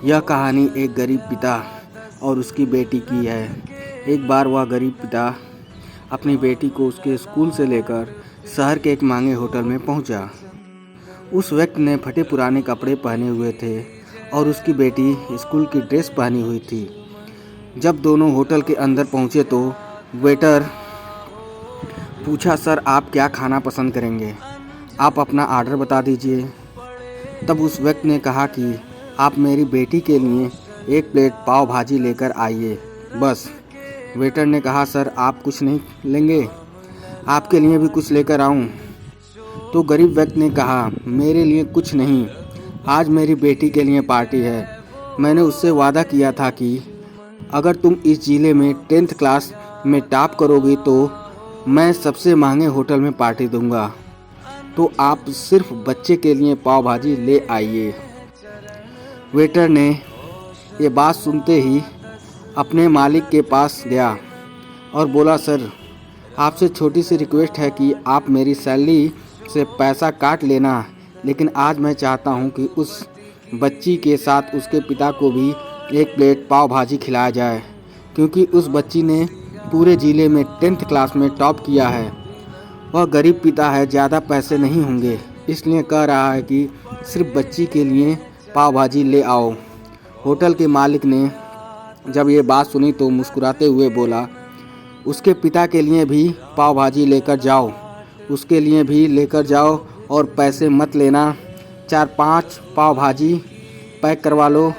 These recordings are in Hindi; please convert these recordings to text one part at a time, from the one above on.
यह कहानी एक गरीब पिता और उसकी बेटी की है। एक बार वह गरीब पिता अपनी बेटी को उसके स्कूल से लेकर शहर के एक महंगे होटल में पहुंचा। उस व्यक्ति ने फटे पुराने कपड़े पहने हुए थे और उसकी बेटी स्कूल की ड्रेस पहनी हुई थी। जब दोनों होटल के अंदर पहुंचे तो वेटर पूछा, सर आप क्या खाना पसंद करेंगे? आप अपना ऑर्डर बता दीजिए। तब उस व्यक्ति ने कहा कि आप मेरी बेटी के लिए एक प्लेट पाव भाजी लेकर आइए बस। वेटर ने कहा, सर आप कुछ नहीं लेंगे? आपके लिए भी कुछ लेकर आऊं? तो गरीब व्यक्ति ने कहा, मेरे लिए कुछ नहीं, आज मेरी बेटी के लिए पार्टी है। मैंने उससे वादा किया था कि अगर तुम इस जिले में 10th क्लास में टॉप करोगी तो मैं सबसे महंगे होटल में पार्टी दूंगा, तो आप सिर्फ बच्चे के लिए पाव भाजी ले आइए। वेटर ने ये बात सुनते ही अपने मालिक के पास गया और बोला, सर आपसे छोटी सी रिक्वेस्ट है कि आप मेरी सैलरी से पैसा काट लेना, लेकिन आज मैं चाहता हूं कि उस बच्ची के साथ उसके पिता को भी एक प्लेट पाव भाजी खिलाया जाए, क्योंकि उस बच्ची ने पूरे ज़िले में 10th क्लास में टॉप किया है। वह गरीब पिता है, ज़्यादा पैसे नहीं होंगे, इसलिए कह रहा है कि सिर्फ बच्ची के लिए पाव भाजी ले आओ। होटल के मालिक ने जब ये बात सुनी तो मुस्कुराते हुए बोला, उसके पिता के लिए भी पाव भाजी लेकर जाओ, उसके लिए भी लेकर जाओ और पैसे मत लेना। 4-5 पाव भाजी पैक करवा लो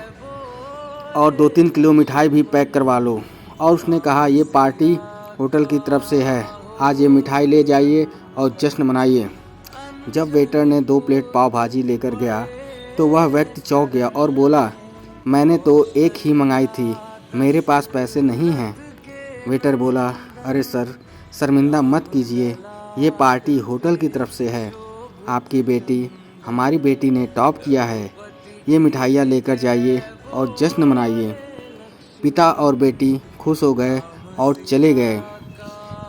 और 2-3 किलो मिठाई भी पैक करवा लो। और उसने कहा, ये पार्टी होटल की तरफ से है, आज ये मिठाई ले जाइए और जश्न मनाइए। जब वेटर ने 2 प्लेट पाव भाजी लेकर गया तो वह व्यक्ति चौंक गया और बोला, मैंने तो एक ही मंगाई थी, मेरे पास पैसे नहीं हैं। वेटर बोला, अरे सर शर्मिंदा मत कीजिए, ये पार्टी होटल की तरफ से है, आपकी बेटी हमारी बेटी ने टॉप किया है, ये मिठाइयाँ लेकर जाइए और जश्न मनाइए। पिता और बेटी खुश हो गए और चले गए।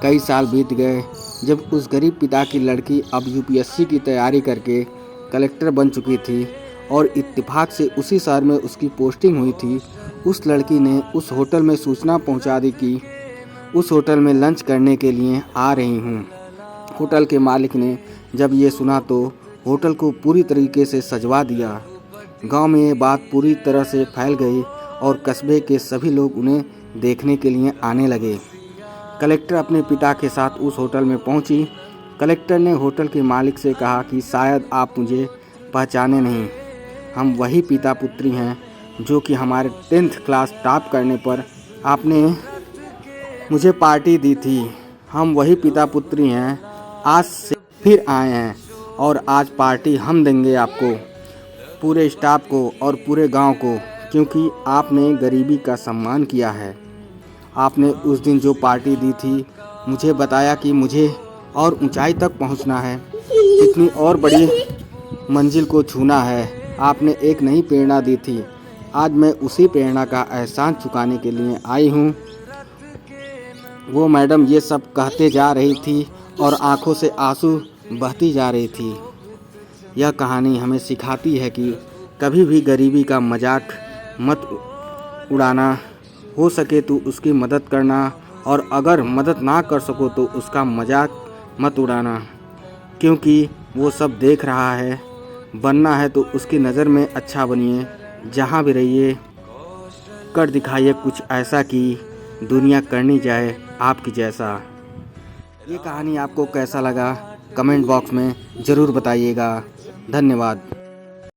कई साल बीत गए। जब उस गरीब पिता की लड़की अब यूपीएससी की तैयारी करके कलेक्टर बन चुकी थी और इत्तेफाक से उसी शहर में उसकी पोस्टिंग हुई थी, उस लड़की ने उस होटल में सूचना पहुंचा दी कि उस होटल में लंच करने के लिए आ रही हूं। होटल के मालिक ने जब ये सुना तो होटल को पूरी तरीके से सजवा दिया। गांव में ये बात पूरी तरह से फैल गई और कस्बे के सभी लोग उन्हें देखने के लिए आने लगे। कलेक्टर अपने पिता के साथ उस होटल में पहुंची। कलेक्टर ने होटल के मालिक से कहा कि शायद आप मुझे पहचाने नहीं, हम वही पिता पुत्री हैं जो कि हमारे 10th क्लास टॉप करने पर आपने मुझे पार्टी दी थी। हम वही पिता पुत्री हैं, आज से फिर आए हैं और आज पार्टी हम देंगे आपको, पूरे स्टाफ को और पूरे गांव को, क्योंकि आपने गरीबी का सम्मान किया है। आपने उस दिन जो पार्टी दी थी, मुझे बताया कि मुझे और ऊंचाई तक पहुंचना है, कितनी और बड़ी मंजिल को छूना है। आपने एक नई प्रेरणा दी थी, आज मैं उसी प्रेरणा का एहसान चुकाने के लिए आई हूं। वो मैडम ये सब कहते जा रही थी और आंखों से आंसू बहती जा रही थी। यह कहानी हमें सिखाती है कि कभी भी गरीबी का मजाक मत उड़ाना, हो सके तो उसकी मदद करना, और अगर मदद ना कर सको तो उसका मजाक मत उड़ाना, क्योंकि वो सब देख रहा है। बनना है तो उसकी नज़र में अच्छा बनिए, जहाँ भी रहिए कर दिखाइए कुछ ऐसा कि दुनिया करनी जाए आपकी जैसा। ये कहानी आपको कैसा लगा कमेंट बॉक्स में ज़रूर बताइएगा। धन्यवाद।